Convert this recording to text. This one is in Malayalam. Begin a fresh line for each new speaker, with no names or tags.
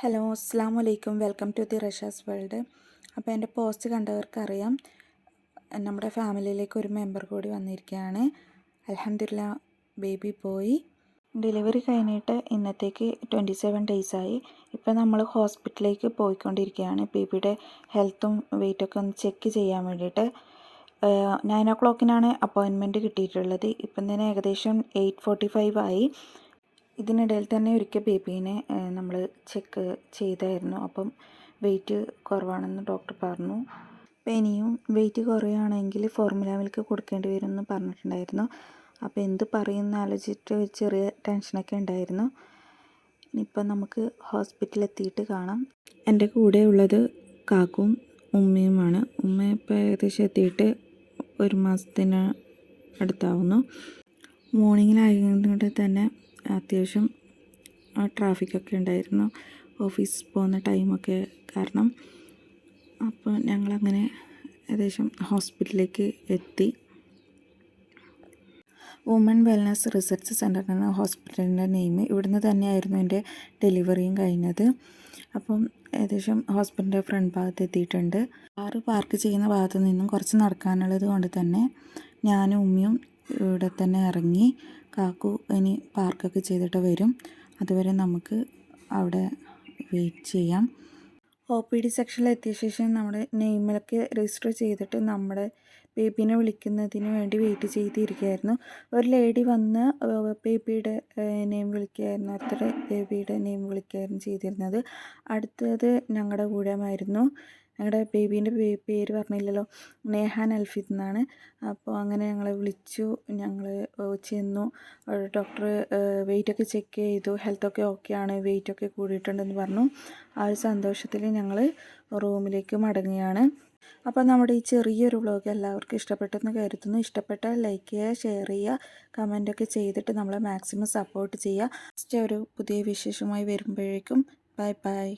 ഹലോ അസ്സാം വലൈക്കും welcome to the Rasha's world. അപ്പോൾ എൻ്റെ പോസ്റ്റ് കണ്ടവർക്കറിയാം, നമ്മുടെ ഫാമിലിയിലേക്ക് ഒരു മെമ്പർ കൂടി വന്നിരിക്കുകയാണ്. അൽഹംദുലില്ലാ, ബേബി പോയി. ഡെലിവറി കഴിഞ്ഞിട്ട് ഇന്നത്തേക്ക് 27 ഡേയ്സായി. ഇപ്പോൾ നമ്മൾ ഹോസ്പിറ്റലിലേക്ക് പോയിക്കൊണ്ടിരിക്കുകയാണ് ബേബിയുടെ ഹെൽത്തും വെയിറ്റൊക്കെ ഒന്ന് ചെക്ക് ചെയ്യാൻ വേണ്ടിയിട്ട്. 9 o'clock അപ്പോയിൻമെൻറ്റ് കിട്ടിയിട്ടുള്ളത്. ഇപ്പം തന്നെ ഏകദേശം 8:45 ആയി. ഇതിനിടയിൽ തന്നെ ഒരിക്കൽ ബേബീനെ നമ്മൾ ചെക്ക് ചെയ്തായിരുന്നു. അപ്പം വെയിറ്റ് കുറവാണെന്ന് ഡോക്ടർ പറഞ്ഞു. അപ്പോൾ ഇനിയും വെയിറ്റ് കുറയുകയാണെങ്കിൽ ഫോർമുല മിൽക്ക് കൊടുക്കേണ്ടി വരുമെന്ന് പറഞ്ഞിട്ടുണ്ടായിരുന്നു. അപ്പോൾ എന്ത് പറയുമെന്ന് ആലോചിച്ചിട്ട് ഒരു ചെറിയ ടെൻഷനൊക്കെ ഉണ്ടായിരുന്നു. ഇനിയിപ്പം നമുക്ക് ഹോസ്പിറ്റലിൽ എത്തിയിട്ട് കാണാം. എൻ്റെ കൂടെ ഉള്ളത് കാക്കും ഉമ്മയുമാണ്. ഉമ്മ ഇപ്പോൾ ഏകദേശം എത്തിയിട്ട് 1 മാസത്തിന് അടുത്താവുന്നു. മോർണിംഗിലായതുകൊണ്ട് തന്നെ അത്യാവശ്യം ട്രാഫിക്കൊക്കെ ഉണ്ടായിരുന്നു, ഓഫീസിൽ പോകുന്ന ടൈമൊക്കെ കാരണം. അപ്പോൾ ഞങ്ങളങ്ങനെ ഏകദേശം ഹോസ്പിറ്റലിലേക്ക് എത്തി. വുമൺ വെൽനസ് റിസർച്ച് സെൻ്റർ എന്ന ഹോസ്പിറ്റലിൻ്റെ നെയിം. ഇവിടുന്ന് തന്നെയായിരുന്നു എൻ്റെ ഡെലിവറിയും കഴിഞ്ഞത്. അപ്പം ഏകദേശം ഹോസ്പിറ്റലിൻ്റെ ഫ്രണ്ട് ഭാഗത്ത് എത്തിയിട്ടുണ്ട്. കാറ് പാർക്ക് ചെയ്യുന്ന ഭാഗത്ത് നിന്നും കുറച്ച് നടക്കാനുള്ളത് കൊണ്ട് തന്നെ ഞാനും ഉമ്മയും ഇവിടെ തന്നെ ഇറങ്ങി. കാക്കു ഇനി പാർക്കൊക്കെ ചെയ്തിട്ട് വരും. അതുവരെ നമുക്ക് അവിടെ വെയിറ്റ് ചെയ്യാം. OPD സെക്ഷനിൽ എത്തിയ ശേഷം നമ്മുടെ നെയിമിലൊക്കെ രജിസ്റ്റർ ചെയ്തിട്ട് നമ്മുടെ ബേബീനെ വിളിക്കുന്നതിന് വേണ്ടി വെയിറ്റ് ചെയ്തിരിക്കുകയായിരുന്നു. ഒരു ലേഡി വന്ന് ബേബിയുടെ നെയിം വിളിക്കുകയായിരുന്നു, അടുത്ത ബേബിയുടെ നെയിം വിളിക്കുകയായിരുന്നു ചെയ്തിരുന്നത്. അടുത്തത് ഞങ്ങളുടെ കൂടെയായിരുന്നു. ഞങ്ങളുടെ ബേബീൻ്റെ പേര് പറഞ്ഞില്ലല്ലോ, നേഹാൻ അൽഫിദ് എന്നാണ്. അപ്പോൾ അങ്ങനെ ഞങ്ങളെ വിളിച്ചു. ഞങ്ങൾ ചെന്നു. ഡോക്ടർ വെയിറ്റൊക്കെ ചെക്ക് ചെയ്തു. ഹെൽത്തൊക്കെ ഓക്കെയാണ്, വെയിറ്റൊക്കെ കൂടിയിട്ടുണ്ടെന്ന് പറഞ്ഞു. ആ ഒരു സന്തോഷത്തിൽ ഞങ്ങൾ റൂമിലേക്ക് മടങ്ങുകയാണ്. അപ്പോൾ നമ്മുടെ ഈ ചെറിയൊരു വ്ളോഗ് എല്ലാവർക്കും ഇഷ്ടപ്പെട്ടെന്ന് കരുതുന്നു. ഇഷ്ടപ്പെട്ടാൽ ലൈക്ക് ചെയ്യുക, ഷെയർ ചെയ്യുക, കമൻറ്റൊക്കെ ചെയ്തിട്ട് നമ്മളെ മാക്സിമം സപ്പോർട്ട് ചെയ്യുക. നെക്സ്റ്റ് ഒരു പുതിയ വിശേഷമായി വരുമ്പോഴേക്കും ബൈ ബൈ.